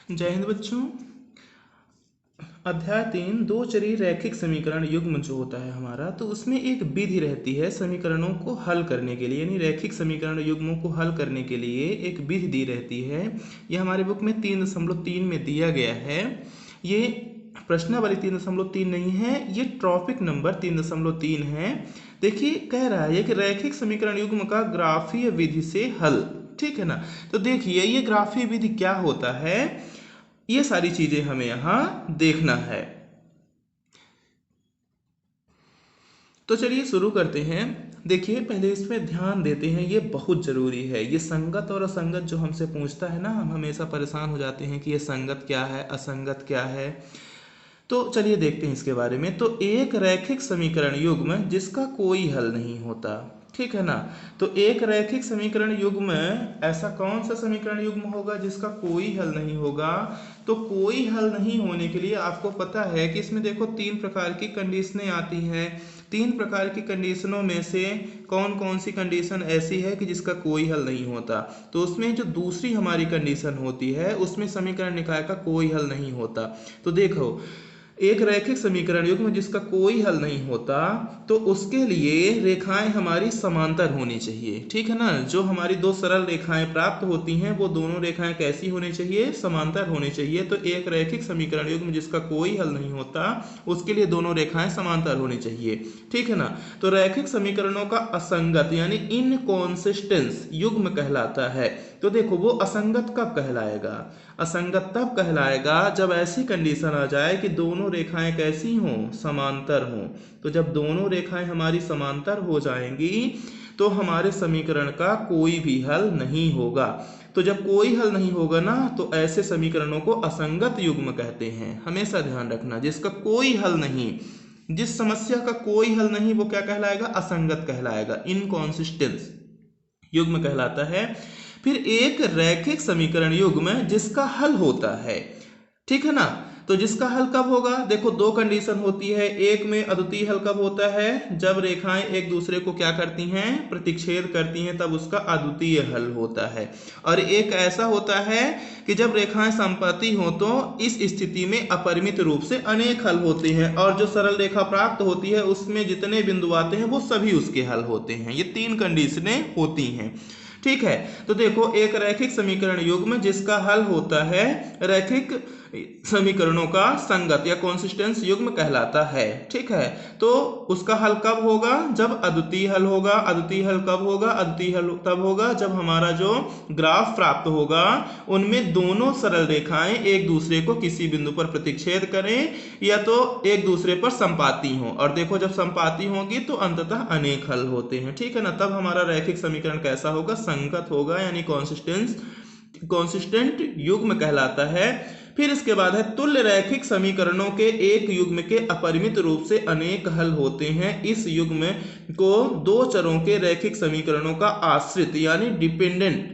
जय हिंद बच्चों। अध्याय 3 दो चरी रैखिक समीकरण युग्म जो होता है हमारा, तो उसमें एक विधि रहती है समीकरणों को हल करने के लिए, यानी रैखिक समीकरण युग्मों को हल करने के लिए एक विधि दी रहती है। यह हमारे बुक में 3.3 में दिया गया है। ये प्रश्नावली 3.3 नहीं है, ये टॉपिक नंबर 3.3 है। देखिए, कह रहा है कि रैखिक समीकरण युग्म का ग्राफीय विधि से हल। ठीक है ना। तो देखिए, ये ग्राफीय विधि क्या होता है, ये सारी चीजें हमें यहां देखना है। तो चलिए शुरू करते हैं। देखिए, पहले इसमें ध्यान देते हैं, ये बहुत जरूरी है। ये संगत और असंगत जो हमसे पूछता है ना, हम हमेशा परेशान हो जाते हैं कि ये संगत क्या है, असंगत क्या है। तो चलिए देखते हैं इसके बारे में। तो एक रैखिक समीकरण युग्म जिसका कोई हल नहीं होता, ठीक है ना। तो एक रैखिक समीकरण युग्म, ऐसा कौन सा समीकरण युग्म होगा जिसका कोई हल नहीं होगा। तो कोई हल नहीं होने के लिए आपको पता है कि इसमें देखो 3 प्रकार की कंडीशनें आती हैं। 3 प्रकार की कंडीशनों में से कौन कौन सी कंडीशन ऐसी है कि जिसका कोई हल नहीं होता। तो उसमें जो दूसरी हमारी कंडीशन होती है, उसमें समीकरण निकाय का कोई हल नहीं होता। तो देखो, एक रैखिक समीकरण युग्म जिसका कोई हल नहीं होता, तो उसके लिए रेखाएं हमारी समांतर होनी चाहिए। ठीक है ना। जो हमारी दो सरल रेखाएं प्राप्त होती हैं, वो दोनों रेखाएं कैसी होनी चाहिए, समांतर होनी चाहिए। तो एक रैखिक समीकरण युग्म जिसका कोई हल नहीं होता, उसके लिए दोनों रेखाएं समांतर होनी चाहिए। ठीक है ना। तो रैखिक समीकरणों का असंगत यानी इनकॉन्सिस्टेंस युग्म कहलाता है। तो देखो, वो असंगत कब कहलाएगा, असंगत तब कहलाएगा जब ऐसी कंडीशन आ जाए कि दोनों रेखाएं कैसी हों, समांतर हों। तो जब दोनों रेखाएं हमारी समांतर हो जाएंगी, तो हमारे समीकरण का कोई भी हल नहीं होगा। तो जब कोई हल नहीं होगा ना, तो ऐसे समीकरणों को असंगत युग्म कहते हैं। हमेशा ध्यान रखना, जिसका कोई हल नहीं, जिस समस्या का कोई हल नहीं, वो क्या कहलाएगा, असंगत कहलाएगा, इनकॉन्सिस्टेंस युग्म कहलाता है। फिर एक रैखिक समीकरण युग्म जिसका हल होता है, ठीक है ना। तो जिसका हल कब होगा, देखो दो कंडीशन होती है। एक में अद्वितीय हल कब होता है, जब रेखाएं एक दूसरे को क्या करती हैं, प्रतिच्छेद करती हैं, तब उसका अद्वितीय हल होता है। और एक ऐसा होता है कि जब रेखाएं समपाती हो, तो इस स्थिति में अपरिमित रूप से अनेक हल होते हैं, और जो सरल रेखा प्राप्त होती है उसमें जितने बिंदु आते हैं वो सभी उसके हल होते हैं। ये 3 कंडीशनें होती हैं। ठीक है। तो देखो, एक रैखिक समीकरण युग्म जिसका हल होता है रैखिक समीकरणों का संगत या कॉन्सिस्टेंस युग्म कहलाता है। ठीक है। तो उसका हल कब होगा, जब अद्वितीय हल होगा। अद्वितीय हल कब होगा, अद्वितीय हल तब होगा जब हमारा जो ग्राफ प्राप्त होगा, उनमें दोनों सरल रेखाएं एक दूसरे को किसी बिंदु पर प्रतिच्छेद करें, या तो एक दूसरे पर संपाती हो। और देखो, जब संपाती होगी तो अंततः अनेक हल होते हैं। ठीक है ना। तब हमारा रैखिक समीकरण कैसा होगा, संगत होगा, यानी कॉन्सिस्टेंट युग्म कहलाता है। फिर इसके बाद है तुल्य रैखिक समीकरणों के एक युग्म के अपरिमित रूप से अनेक हल होते हैं। इस युग्म को दो चरों के रैखिक समीकरणों का आश्रित यानी डिपेंडेंट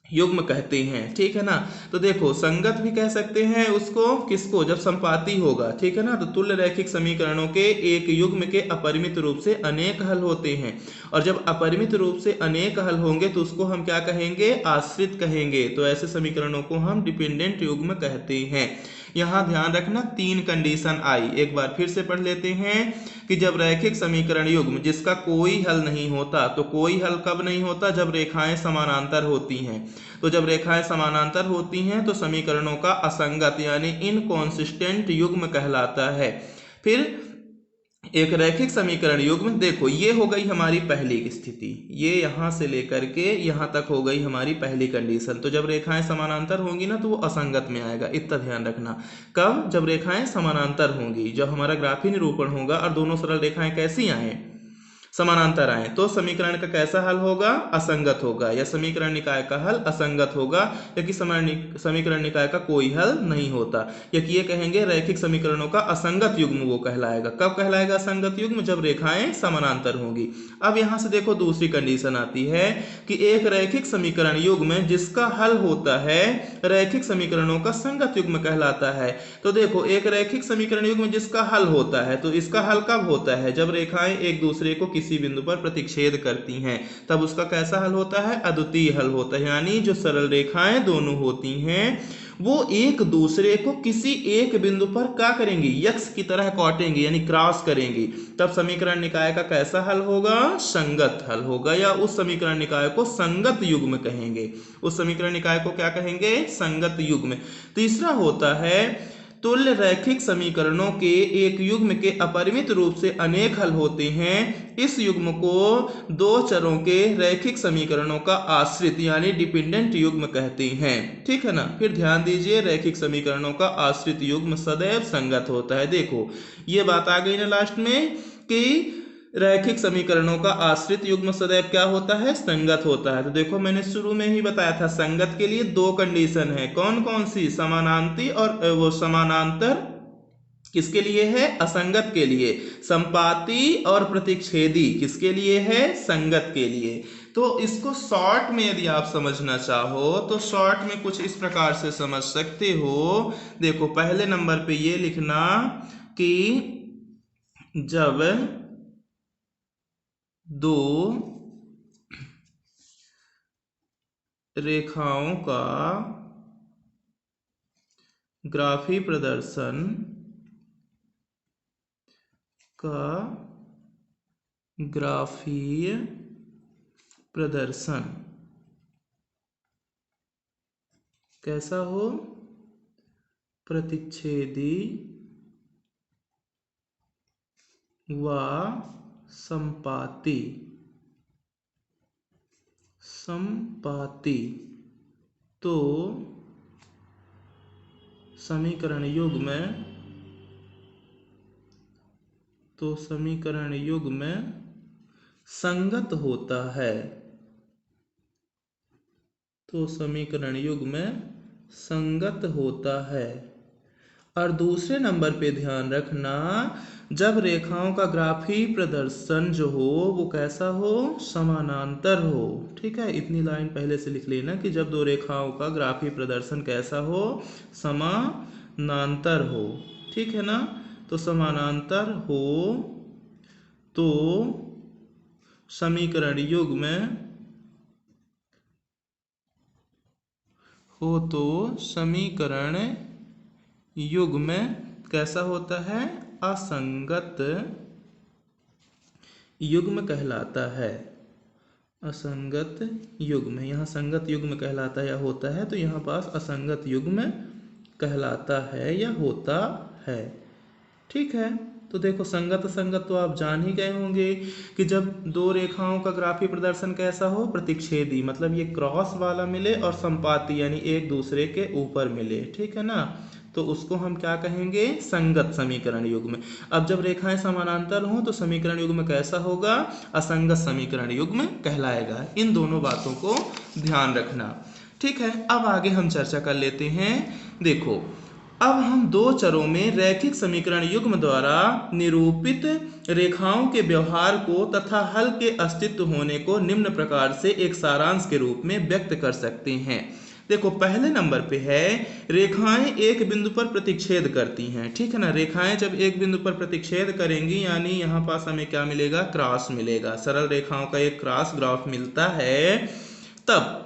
युग्म कहते हैं। ठीक है ना। तो देखो, संगत भी कह सकते हैं उसको, किसको, जब संपाती होगा। ठीक है ना। तो तुल्य रैखिक समीकरणों के एक युग्म के अपरिमित रूप से अनेक हल होते हैं, और जब अपरिमित रूप से अनेक हल होंगे तो उसको हम क्या कहेंगे, आश्रित कहेंगे। तो ऐसे समीकरणों को हम डिपेंडेंट युग्म कहते हैं। यहां ध्यान रखना, 3 कंडीशन आई, एक बार फिर से पढ़ लेते हैं कि जब रैखिक समीकरण युग्म जिसका कोई हल नहीं होता, तो कोई हल कब नहीं होता, जब रेखाएं समानांतर होती हैं। तो जब रेखाएं समानांतर होती हैं तो समीकरणों का असंगत यानी इनकॉन्सिस्टेंट युग्म कहलाता है। फिर एक रैखिक समीकरण युग्म, देखो ये हो गई हमारी पहली स्थिति, ये यहां से लेकर के यहां तक हो गई हमारी पहली कंडीशन। तो जब रेखाएं समानांतर होंगी ना, तो वो असंगत में आएगा, इतना ध्यान रखना। कब, जब रेखाएं समानांतर होंगी, जब हमारा ग्राफीय निरूपण होगा और दोनों सरल रेखाएं कैसी आए, समानांतर आए, तो समीकरण का कैसा हल होगा, असंगत होगा, या समीकरण निकाय का हल असंगत होगा, क्योंकि समीकरण निकाय का कोई हल नहीं होता। या ये कहेंगे रैखिक समीकरणों का असंगत युग्म वो कहलाएगा। कब कहलाएगा असंगत युग्म, जब रेखाएं समानांतर होंगी। अब यहां से देखो दूसरी कंडीशन आती है कि एक रैखिक समीकरण युग्म जिसका हल होता है रैखिक समीकरणों का संगत युग्म कहलाता है। तो देखो, एक रैखिक समीकरण युग्म जिसका हल होता है, तो इसका हल कब होता है, जब रेखाएं एक दूसरे को किसी बिंदु पर प्रतिच्छेद करती हैं, तब उसका कैसा हल होता है, अद्वितीय हल होता है। यानी जो सरल रेखाएं दोनों होती हैं वो एक दूसरे को किसी एक बिंदु पर क्या करेंगी, यक्स की तरह काटेंगे यानी क्रॉस करेंगी, तब समीकरण निकाय का कैसा हल होगा, संगत हल होगा, या उस समीकरण निकाय को संगत युग्म कहेंगे। उस समीकरण निकाय को क्या कहेंगे, संगत युग्म। तीसरा होता है तुल्य रैखिक समीकरणों के एक युग्म के अपरिमित रूप से अनेक हल होते हैं। इस युग्म को दो चरों के रैखिक समीकरणों का आश्रित यानी डिपेंडेंट युग्म कहते हैं। ठीक है ना। फिर ध्यान दीजिए, रैखिक समीकरणों का आश्रित युग्म सदैव संगत होता है। देखो ये बात आ गई ना लास्ट में कि रैखिक समीकरणों का आश्रित युग्म सदैव क्या होता है, संगत होता है। तो देखो मैंने शुरू में ही बताया था संगत के लिए दो कंडीशन है, कौन कौन सी, समानांती और वो समानांतर किसके लिए है, असंगत के लिए, संपाती और प्रतिच्छेदी किसके लिए है, संगत के लिए। तो इसको शॉर्ट में यदि आप समझना चाहो तो शॉर्ट में कुछ इस प्रकार से समझ सकते हो। देखो पहले नंबर पे ये लिखना कि जब दो रेखाओं का ग्राफी प्रदर्शन कैसा हो, प्रतिच्छेदी व संपाती तो समीकरण युग्म संगत होता है। तो समीकरण युग्म संगत होता है। और दूसरे नंबर पे ध्यान रखना, जब रेखाओं का ग्राफी प्रदर्शन जो हो वो कैसा हो, समानांतर हो। ठीक है, इतनी लाइन पहले से लिख लेना कि जब दो रेखाओं का ग्राफी प्रदर्शन कैसा हो, समानांतर हो। ठीक है ना। तो समानांतर हो तो समीकरण युग्म कैसा होता है, असंगत युग्म कहलाता है। असंगत युग्म, यहाँ संगत युग्म कहलाता है या होता है, तो यहाँ पास असंगत युग्म कहलाता है या होता है। ठीक है। तो देखो संगत असंगत तो आप जान ही गए होंगे कि जब दो रेखाओं का ग्राफी प्रदर्शन कैसा हो, प्रतिच्छेदी मतलब ये क्रॉस वाला मिले, और संपाती यानी एक दूसरे के ऊपर मिले। ठीक है ना। तो उसको हम क्या कहेंगे, संगत समीकरण युग्म। अब जब रेखाएं समानांतर हों तो समीकरण युग्म कैसा होगा, असंगत समीकरण युग्म कहलाएगा। इन दोनों बातों को ध्यान रखना। ठीक है। अब आगे हम चर्चा कर लेते हैं। देखो अब हम दो चरों में रैखिक समीकरण युग्म द्वारा निरूपित रेखाओं के व्यवहार को तथा हल के अस्तित्व होने को निम्न प्रकार से एक सारांश के रूप में व्यक्त कर सकते हैं। देखो पहले नंबर पे है, रेखाएं एक बिंदु पर प्रतिच्छेद करती हैं। ठीक है ना। रेखाएं जब एक बिंदु पर प्रतिच्छेद करेंगी यानी यहाँ पास हमें क्या मिलेगा, क्रॉस मिलेगा। सरल रेखाओं का एक क्रॉस ग्राफ मिलता है, तब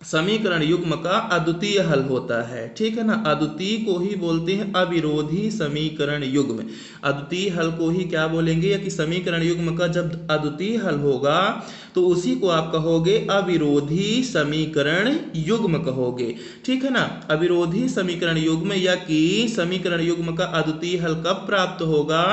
समीकरण युग्म का अद्वितीय हल होता है। ठीक है ना। अद्वितीय को ही बोलते हैं अविरोधी समीकरण युग्म। अद्वितीय हल को ही क्या बोलेंगे, या कि समीकरण युग्म का जब अद्वितीय हल होगा तो उसी को आप कहोगे अविरोधी समीकरण युग्म कहोगे। ठीक है ना। अविरोधी समीकरण युग्म या कि समीकरण युग्म का अद्वितीय हल कब प्राप्त होगा,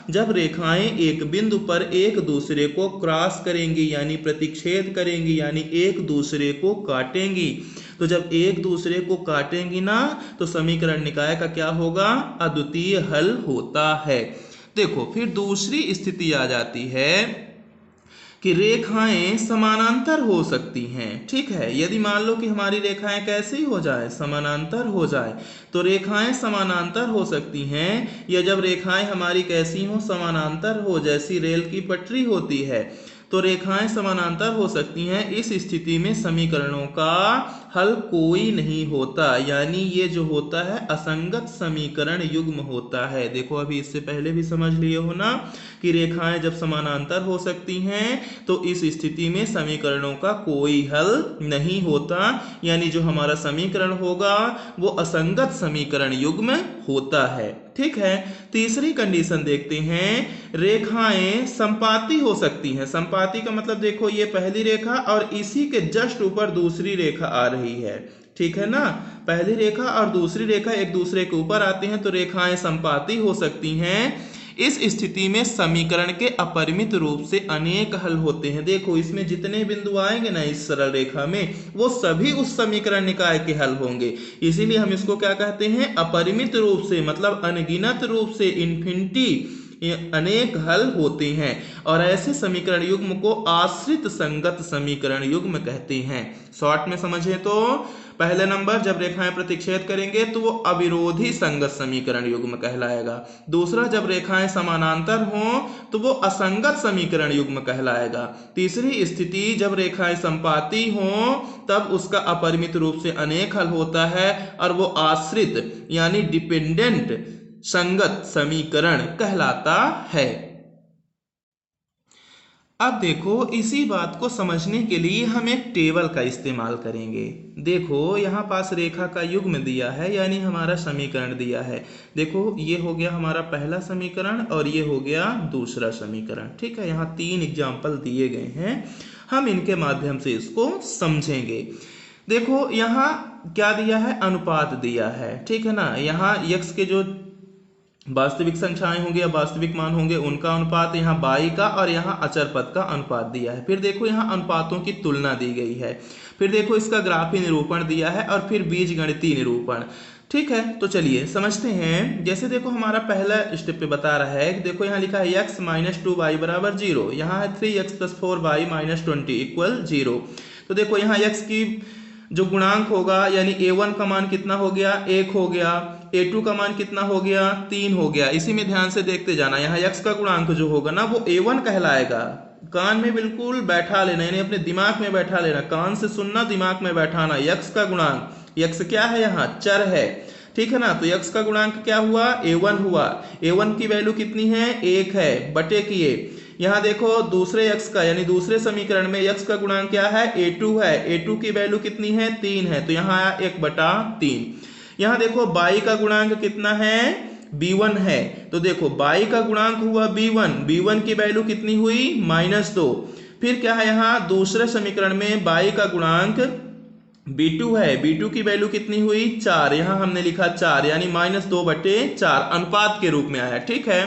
जब रेखाएं एक बिंदु पर एक दूसरे को क्रॉस करेंगी यानी प्रतिच्छेद करेंगी यानी एक दूसरे को काटेंगी। तो जब एक दूसरे को काटेंगी ना तो समीकरण निकाय का क्या होगा, अद्वितीय हल होता है। देखो फिर दूसरी स्थिति आ जाती है कि रेखाएं समानांतर हो सकती हैं। ठीक है। यदि मान लो कि हमारी रेखाएं कैसी हो जाए, समानांतर हो जाए, तो रेखाएं समानांतर हो सकती हैं। या जब रेखाएं हमारी कैसी हो, समानांतर हो, जैसी रेल की पटरी होती है, तो रेखाएं समानांतर हो सकती हैं। इस स्थिति में समीकरणों का हल कोई नहीं होता, यानी ये जो होता है असंगत समीकरण युग्म होता है। देखो अभी इससे पहले भी समझ लिए हो ना कि रेखाएं जब समानांतर हो सकती हैं तो इस स्थिति में समीकरणों का कोई हल नहीं होता, यानी जो हमारा समीकरण होगा वो असंगत समीकरण युग्म होता है। ठीक है, तीसरी कंडीशन देखते हैं, रेखाएं संपाती हो सकती हैं। संपाती का मतलब देखो ये पहली रेखा और इसी के जस्ट ऊपर दूसरी रेखा आ रही है। ठीक है ना, पहली रेखा और दूसरी रेखा एक दूसरे के ऊपर आती हैं तो रेखाएं संपाती हो सकती हैं। इस स्थिति में समीकरण के अपरिमित रूप से अनेक हल होते हैं। देखो इसमें जितने बिंदु आएंगे ना इस सरल रेखा में वो सभी उस समीकरण निकाय के हल होंगे, इसीलिए हम इसको क्या कहते हैं, अपरिमित रूप से, मतलब अनगिनत रूप से, इन्फिनिटी अनेक हल होते हैं। और ऐसे समीकरण युग्म को आश्रित संगत समीकरण युग्म कहते हैं। शॉर्ट में समझे तो पहले नंबर जब रेखाएं प्रतिच्छेद करेंगे तो वो अविरोधी संगत समीकरण युग्म कहलाएगा। दूसरा जब रेखाएं समानांतर हों तो वो असंगत समीकरण युग्म कहलाएगा। तीसरी स्थिति जब रेखाएं संपाती हों तब उसका अपरिमित रूप से अनेक हल होता है और वो आश्रित यानी डिपेंडेंट संगत समीकरण कहलाता है। अब देखो इसी बात को समझने के लिए हम एक टेबल का इस्तेमाल करेंगे। देखो यहाँ पास रेखा का युग्म दिया है, यानी हमारा समीकरण दिया है। देखो ये हो गया हमारा पहला समीकरण और ये हो गया दूसरा समीकरण। ठीक है, यहाँ 3 एग्जाम्पल दिए गए हैं, हम इनके माध्यम से इसको समझेंगे। देखो यहाँ क्या दिया है, अनुपात दिया है। ठीक है ना, यहाँ यक्स के जो वास्तविक संख्याएं होंगे या वास्तविक मान होंगे उनका अनुपात, यहाँ बाई का और यहाँ अचर पद का अनुपात दिया है। फिर देखो यहाँ अनुपातों की तुलना दी गई है। फिर देखो इसका ग्राफी निरूपण दिया है और फिर बीजगणितीय निरूपण। ठीक है, तो चलिए समझते हैं। जैसे देखो हमारा पहला स्टेप पे बता रहा है कि देखो यहाँ लिखा है x - 2y = 0, यहाँ है 3x + 4y - 20 = 0। तो देखो यहाँ x की जो गुणांक होगा यानी a1 का मान कितना हो गया, 1 हो गया, a2 का मान कितना हो गया, 3 हो गया। इसी में ध्यान से देखते जाना, यहाँ x का गुणांक जो होगा ना वो a1 कहलाएगा। कान में बिल्कुल बैठा लेना, यानी अपने दिमाग में बैठा लेना, कान से सुनना, दिमाग में बैठाना। x का गुणांक, x क्या है, यहाँ चर है। ठीक है ना, तो x का गुणांक क्या हुआ, a1 हुआ। a1 की वैल्यू कितनी है, 1 है, बटे किए। यहाँ देखो दूसरे x का यानी दूसरे समीकरण में x का गुणांक क्या है, a2 है। a2 की वैल्यू कितनी है, 3 है, तो यहाँ आया 1/3। यहाँ देखो y का गुणांक कितना है, b1 है, तो देखो y का गुणांक हुआ b1, b1 की वैल्यू कितनी हुई, -2। फिर क्या है, यहाँ दूसरे समीकरण में y का गुणांक b2 है, b2 की वैल्यू कितनी हुई, 4, यहाँ हमने लिखा 4 यानी -2/4 अनुपात के रूप में आया। ठीक है,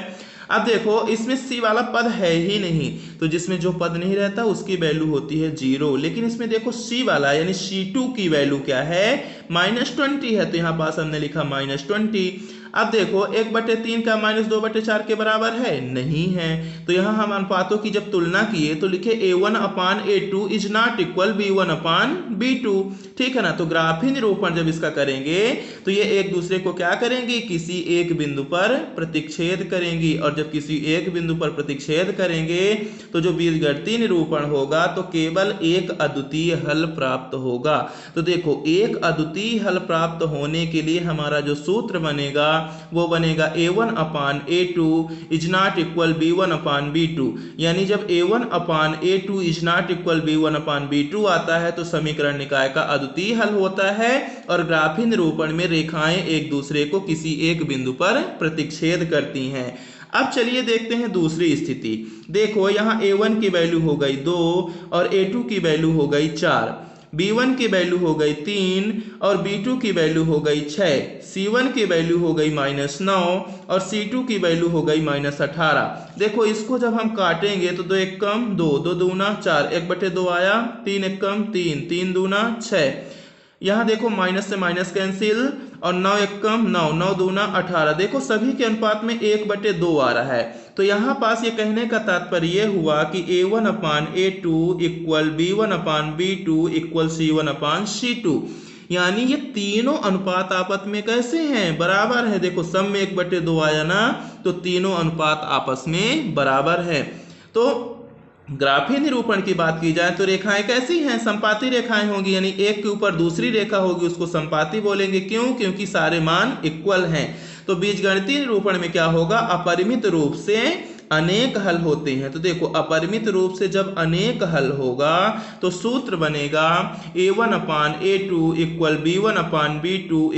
अब देखो इसमें c वाला पद है ही नहीं, तो जिसमें जो पद नहीं रहता उसकी वैल्यू होती है 0। लेकिन इसमें देखो c वाला यानी c2 की वैल्यू क्या है, -20 है, तो यहाँ पास हमने लिखा -20। अब देखो 1/3 का -2/4 के बराबर है, नहीं है, तो यहाँ हम अनुपातों की जब तुलना किए तो लिखे a1/a2 = b1/b2। ठीक है ना, तो ग्राफी निरूपण जब इसका करेंगे तो ये एक दूसरे को क्या करेंगे, किसी एक बिंदु पर प्रतिच्छेद करेंगी, और जब किसी एक बिंदु पर प्रतिच्छेद करेंगे तो जो बीजगणितीय निरूपण होगा तो केवल एक अद्वितीय हल प्राप्त होगा। तो देखो एक अद्वितीय हल प्राप्त होने के लिए हमारा जो सूत्र बनेगा वो बनेगा a1/a2 = b1/b2, यानी जब a1/a2 = b1/b2 आता है तो समीकरण निकाय का अद्वितीय हल होता है और ग्राफी निरूपण में रेखाएं एक दूसरे को किसी एक बिंदु पर प्रतिच्छेद करती हैं। अब चलिए देखते हैं दूसरी स्थिति। देखो यहाँ a1 की वैल्यू हो गई 2 और a2 की वैल्यू हो गई 4, b1 की वैल्यू हो गई 3 और b2 की वैल्यू हो गई 6, c1 की वैल्यू हो गई -9 और c2 की वैल्यू हो गई -18। देखो इसको जब हम काटेंगे तो 2 1 कम 2, 2 दूना 4, 1/2 आया, 3 1 कम 3, 3 दूना 6। यहाँ देखो माइनस से माइनस कैंसिल और 9 1 कम 9, 9 दूना 18। देखो सभी के अनुपात में 1/2 आ रहा है। तो यहाँ पास ये कहने का तात्पर्य ये हुआ कि a1/a2 = b1/b2 = c1/c2, यानी ये तीनों अनुपात आपस में कैसे हैं, बराबर है। देखो सब में 1/2 आया ना, तो तीनों अनुपात आपस में बराबर है। तो ग्राफीय निरूपण की बात की जाए तो रेखाएं कैसी हैं, संपाती रेखाएं होंगी, यानी एक के ऊपर दूसरी रेखा होगी उसको संपाती बोलेंगे। क्यों? क्योंकि सारे मान इक्वल हैं। तो बीजगणितीय निरूपण में क्या होगा, अपरिमित रूप से अनेक हल होते हैं। तो देखो अपरिमित रूप से जब अनेक हल होगा तो सूत्र बनेगा a1/a2 equal b1/b2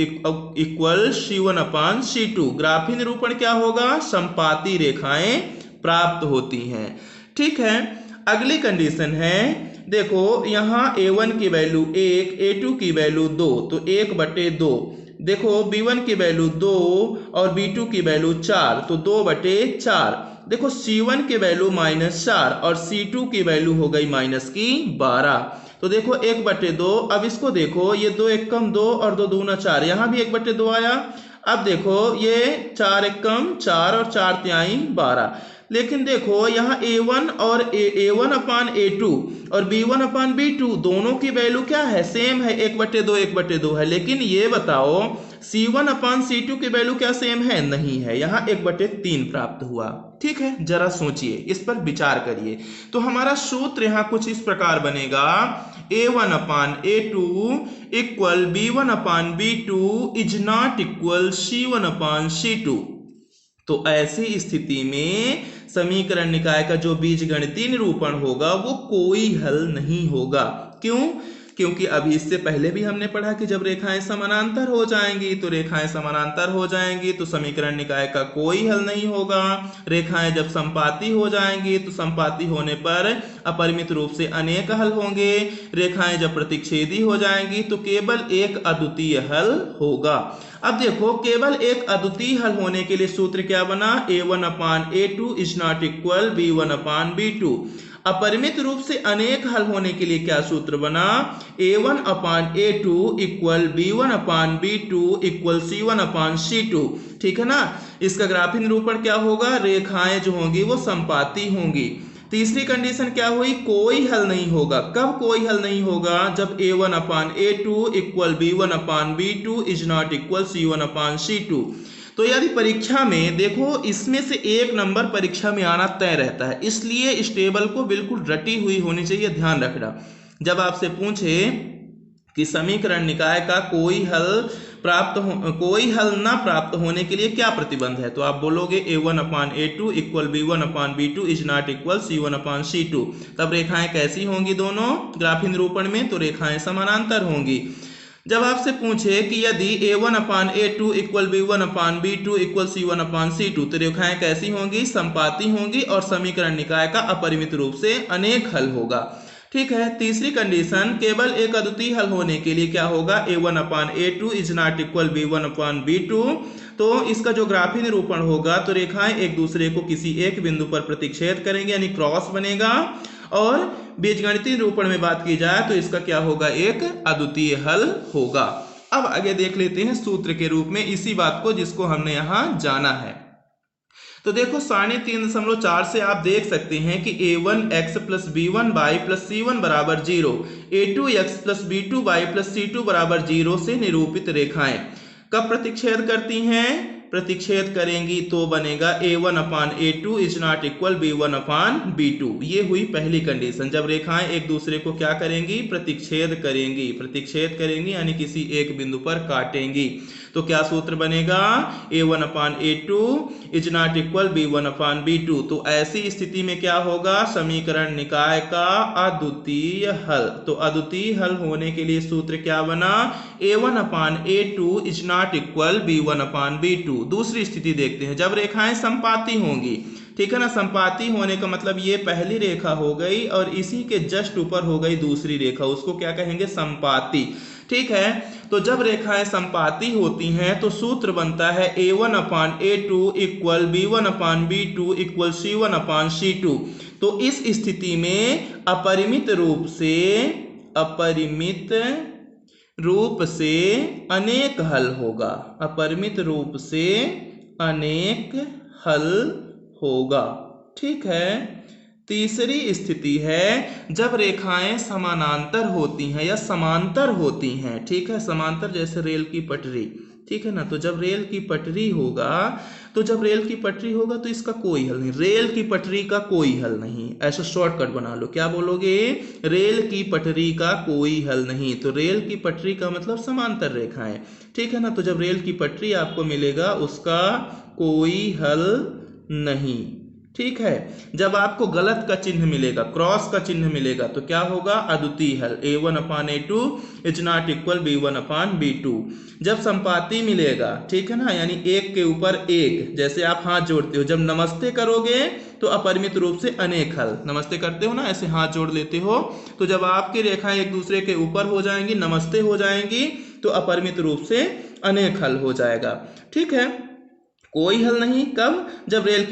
equal c1/c2। ग्राफीय निरूपण क्या होगा, संपाती रेखाएं प्राप्त होती हैं। ठीक है, अगली कंडीशन है, देखो यहाँ a1 की वैल्यू 1, a2 की वैल्यू 2, तो 1/2। देखो b1 की वैल्यू 2 और b2 की वैल्यू 4, तो 2/4। देखो c1 की वैल्यू -4 और c2 की वैल्यू हो गई -12। तो देखो 1/2। अब इसको देखो, ये 2 एकम 2 और 2 दूना 4, यहाँ भी 1/2 आया। अब देखो ये 4 एकम 4 और 4 तिहाई 12। लेकिन देखो यहाँ a1 और a1/a2 और b1/b2 दोनों की वैल्यू क्या है, सेम है, 1/2 1/2 है। लेकिन ये बताओ c1/c2 की वैल्यू क्या सेम है, नहीं है, यहाँ 1/3 प्राप्त हुआ। ठीक है, जरा सोचिए, इस पर विचार करिए। तो हमारा सूत्र यहाँ कुछ इस प्रकार बनेगा, a1/a2 equal b1/b2 is not equal c1/c2। तो ऐसी स्थिति में समीकरण निकाय का जो बीजगणितीय निरूपण होगा वो कोई हल नहीं होगा। क्यों? क्योंकि अभी इससे पहले भी हमने पढ़ा कि जब रेखाएं समानांतर हो जाएंगी, तो रेखाएं समानांतर हो जाएंगी तो समीकरण निकाय का कोई हल नहीं होगा। रेखाएं जब संपाती हो जाएंगी तो संपाती होने पर अपरिमित रूप से अनेक हल होंगे। रेखाएं जब प्रतिच्छेदी हो जाएंगी तो केवल एक अद्वितीय हल होगा। अब देखो केवल एक अद्वितीय हल होने के लिए सूत्र क्या बना, a1/a2 is not equal b1/b2। अपरिमित रूप से अनेक हल होने के लिए क्या सूत्र बना, a1/a2 equal b1/b2 equal c1/c2। ठीक है ना। इसका ग्राफीय निरूपण क्या होगा, रेखाएं जो होंगी वो संपाती होंगी। तीसरी कंडीशन क्या हुई, कोई हल नहीं होगा। कब कोई हल नहीं होगा, जब a1/a2 equal b1/b2 is not equal c1/c2। तो यदि परीक्षा में देखो इसमें से एक नंबर परीक्षा में आना तय रहता है, इसलिए इस टेबल को बिल्कुल रटी हुई होनी चाहिए, ध्यान रखना। जब आपसे पूछे कि समीकरण निकाय का कोई हल ना प्राप्त होने के लिए क्या प्रतिबंध है, तो आप बोलोगे a1/a2 equal b1/b2 is not equal c1/c2। तब रेखाएं कैसी होंगी दोनों ग्राफीय निरूपण में, तो रेखाएं समानांतर होंगी। जब आपसे पूछे कि यदि a1/a2 equal b1/b2 equal c1/c2, तो रेखाएं कैसी होंगी, संपाती होंगी और समीकरण निकाय का अपरिमित रूप से अनेक हल होगा। ठीक है, तीसरी कंडीशन, केवल एक अद्वितीय हल होने के लिए क्या होगा, a1/a2 is not equal b1/b2। तो इसका जो ग्राफीय निरूपण होगा तो रेखाएं एक दूसरे को किसी एक बिंदु पर प्रतिच्छेद करेंगे, यानी क्रॉस बनेगा। और बीजगणितीय निरूपण में बात की जाए तो इसका क्या होगा, एक अद्वितीय हल होगा। अब आगे देख लेते हैं सूत्र के रूप में इसी बात को जिसको हमने यहां जाना है। तो देखो 3.4 से आप देख सकते हैं कि a1x plus b1y plus c1 बराबर 0, a2x plus b2y plus c2 बराबर 0 से निरूपित रेखाएं कब प्रतिच्छेद करती हैं, प्रतिच्छेद करेंगी तो बनेगा a1/a2 is not equal b1/b2। ये हुई पहली कंडीशन, जब रेखाएं एक दूसरे को क्या करेंगी, प्रतिच्छेद करेंगी यानी किसी एक बिंदु पर काटेंगी। तो क्या सूत्र बनेगा, a1/a2 is not equal b1/b2। तो ऐसी स्थिति में क्या होगा, समीकरण निकाय का अद्वितीय हल। तो अद्वितीय हल होने के लिए सूत्र क्या बना, a1/a2 is not equal b1/b2। दूसरी स्थिति देखते हैं, जब रेखाएं संपाती होंगी। ठीक है ना, संपाती होने का मतलब ये पहली रेखा हो गई और इसी के जस्ट ऊपर हो गई दूसरी रेखा, उसको क्या कहेंगे, संपाती। ठीक है, तो जब रेखाएं संपाती होती हैं तो सूत्र बनता है a1/a2 equal b1/b2 equal c1/c2। तो इस स्थिति में अपरिमित रूप से अनेक हल होगा, अपरिमित रूप से अनेक हल होगा। ठीक है, तीसरी स्थिति है जब रेखाएं समानांतर होती हैं या समांतर होती हैं। ठीक है, समांतर जैसे रेल की पटरी। ठीक है ना। तो जब रेल की पटरी होगा तो इसका कोई हल नहीं, रेल की पटरी का कोई हल नहीं, ऐसा शॉर्टकट बना लो। क्या बोलोगे? रेल की पटरी का कोई हल नहीं। तो रेल की पटरी का मतलब समांतर रेखाएं, ठीक है ना। तो जब रेल की पटरी आपको मिलेगा उसका कोई हल नहीं, ठीक है। जब आपको गलत का चिन्ह मिलेगा, क्रॉस का चिन्ह मिलेगा, तो क्या होगा? अद्वितीय हल, a1/a2 is not equal b1/b2। जब संपाती मिलेगा, ठीक है ना, यानी एक के ऊपर एक, जैसे आप हाथ जोड़ते हो, जब नमस्ते करोगे तो अपरिमित रूप से अनेक हल, नमस्ते करते हो ना, ऐसे हाथ जोड़ लेते हो, तो जब आपकी रेखाएं एक दूसरे के ऊपर हो जाएंगी, नमस्ते हो जाएंगी, तो अपरिमित रूप से अनेक हल हो जाएगा, ठीक है। कोई हल नहीं कब? जब रेल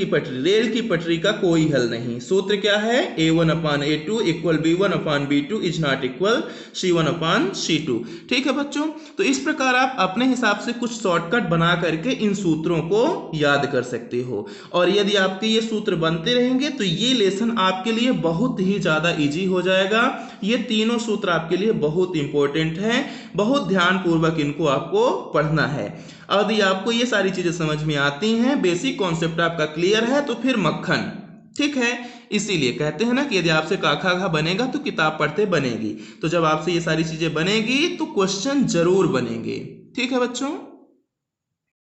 की पटरी का कोई हल नहीं। सूत्र क्या है? a1/a2 equal b1/b2 is not equal c1/c2। ठीक है बच्चों, तो इस प्रकार आप अपने हिसाब से कुछ शॉर्टकट बना करके इन सूत्रों को याद कर सकते हो। और यदि आपके ये सूत्र बनते रहेंगे तो ये लेसन आपके लिए बहुत ही ज्यादा इजी हो जाएगा। ये तीनों सूत्र आपके लिए बहुत इंपॉर्टेंट है, बहुत ध्यान पूर्वक इनको आपको पढ़ना है। यदि आपको ये सारी चीजें समझ में आती हैं, बेसिक कॉन्सेप्ट आपका क्लियर है, तो फिर मक्खन, ठीक है। इसीलिए कहते हैं ना कि यदि आपसे क ख ग बनेगा तो किताब पढ़ते बनेगी। तो जब आपसे ये सारी चीजें बनेगी तो क्वेश्चन जरूर बनेंगे, ठीक है बच्चों।